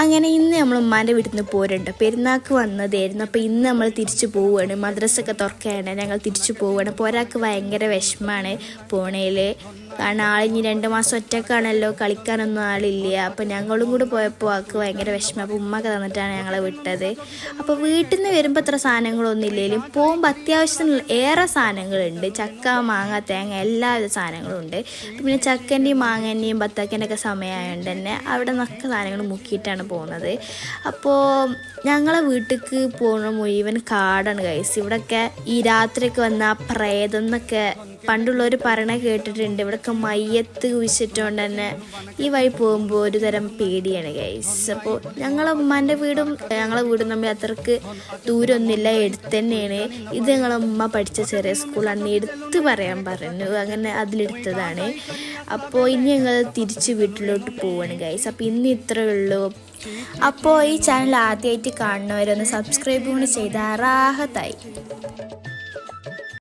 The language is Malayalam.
അങ്ങനെ ഇന്ന് നമ്മൾ ഉമ്മാൻ്റെ വീട്ടിൽ നിന്ന് പോരുന്നുണ്ട്. പെരുന്നാൾക്ക് വന്നതായിരുന്നു. അപ്പോൾ ഇന്ന് നമ്മൾ തിരിച്ചു പോവുകയാണ്. മദ്രസൊക്കെ തുറക്കുകയാണ്, ഞങ്ങൾ തിരിച്ചു പോവുകയാണ്. അപ്പോൾ ഒരാൾക്ക് ഭയങ്കര വിഷമമാണ് പോണേൽ. കാരണം ആളിഞ്ഞ് 2 മാസം ഒറ്റക്കാണല്ലോ, കളിക്കാനൊന്നും ആളില്ല. അപ്പോൾ ഞങ്ങളും കൂടെ പോയപ്പോൾ ആൾക്ക് ഭയങ്കര വിഷമം. അപ്പോൾ ഉമ്മയൊക്കെ തന്നിട്ടാണ് ഞങ്ങളെ വിട്ടത്. അപ്പോൾ വീട്ടിൽ നിന്ന് വരുമ്പോൾ അത്ര സാധനങ്ങളൊന്നും ഇല്ലെങ്കിലും പോകുമ്പോൾ അത്യാവശ്യത്തിന് ഏറെ സാധനങ്ങളുണ്ട്. ചക്ക, മാങ്ങ, തേങ്ങ എല്ലാവിധ സാധനങ്ങളും ഉണ്ട്. പിന്നെ ചക്കൻ്റെയും മാങ്ങൻ്റെയും ബത്താക്കൻ്റെ ഒക്കെ സമയമായതുകൊണ്ട് തന്നെ അവിടെ നിന്നൊക്കെ സാധനങ്ങൾ മുക്കിയിട്ടാണ് പോകുന്നത്. അപ്പോൾ ഞങ്ങളെ വീട്ടിലേക്ക് പോകുന്ന മുഴുവൻ കാടാണ് ഗൈസ്. ഇവിടെയൊക്കെ ഈ രാത്രിയൊക്കെ വന്ന പ്രേതം എന്നൊക്കെ പണ്ടുള്ളവർ പറയണ കേട്ടിട്ടുണ്ട്. ഇവിടെയൊക്കെ മയ്യത്ത് കുഴിച്ചിട്ടുകൊണ്ട് തന്നെ ഈ വഴി പോകുമ്പോൾ ഒരു തരം പേടിയാണ് ഗൈസ്. അപ്പോൾ ഞങ്ങളെ ഉമ്മാൻ്റെ വീടും ഞങ്ങളെ വീടും തമ്മിൽ അത്രക്ക് ദൂരമൊന്നുമില്ല, എടുത്ത് തന്നെയാണ്. ഇത് ഞങ്ങളെ ഉമ്മ പഠിച്ച ചെറിയ സ്കൂളാണ്, എടുത്ത് പറയാൻ പറഞ്ഞു, അങ്ങനെ അതിലെടുത്തതാണ്. അപ്പോൾ ഇനി ഞങ്ങൾ തിരിച്ച് വീട്ടിലോട്ട് പോവാണ് ഗൈസ്. അപ്പോൾ ഇന്ന് ഇത്രയേ ഉള്ളൂ. അപ്പോൾ ഈ ചാനൽ ആദ്യമായിട്ട് കാണുന്നവരൊന്ന് സബ്സ്ക്രൈബ് കൂടി ചെയ്താൽ റാഹത്തായി.